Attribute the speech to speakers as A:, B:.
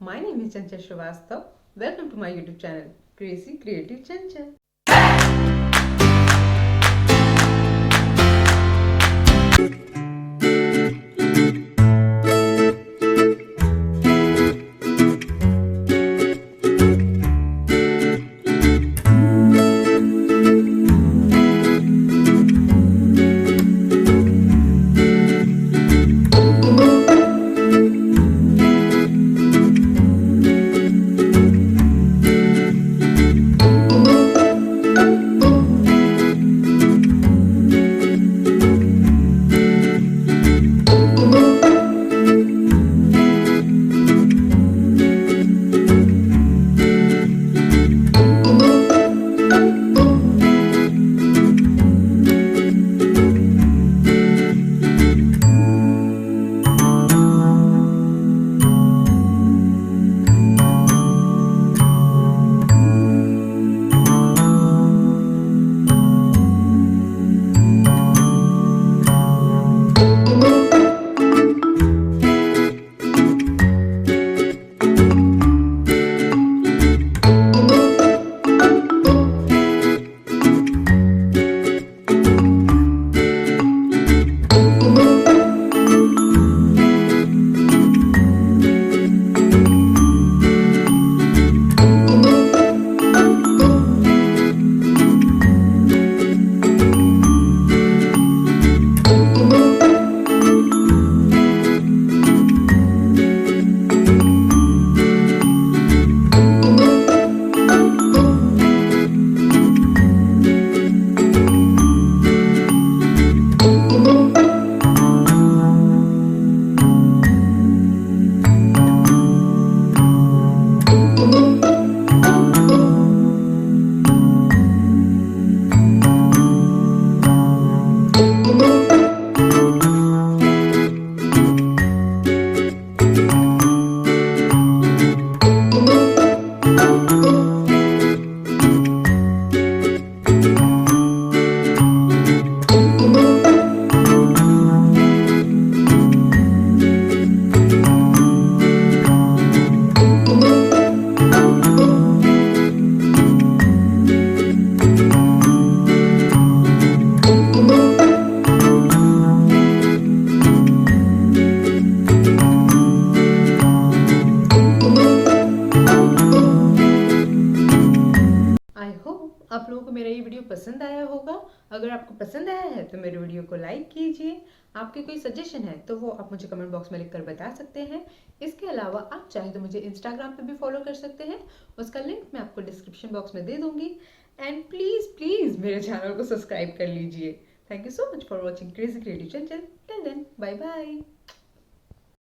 A: My name is Chanchal Srivastav. Welcome to my YouTube channel, Crazy Creative Chanchal. I hope आप लोगों को मेरा ये वीडियो पसंद आया होगा। अगर आपको पसंद आया है तो मेरे वीडियो को लाइक कीजिए। आपके कोई सजेशन है तो वो आप मुझे कमेंट बॉक्स में लिखकर बता सकते हैं। इसके अलावा आप चाहे तो मुझे इंस्टाग्राम पे भी फॉलो कर सकते हैं, उसका लिंक मैं आपको डिस्क्रिप्शन बॉक्स में दे दूंगी। एंड प्लीज़ प्लीज़ मेरे चैनल को सब्सक्राइब कर लीजिए। Thank you so much for watching crazy creative channel. Till then, bye bye.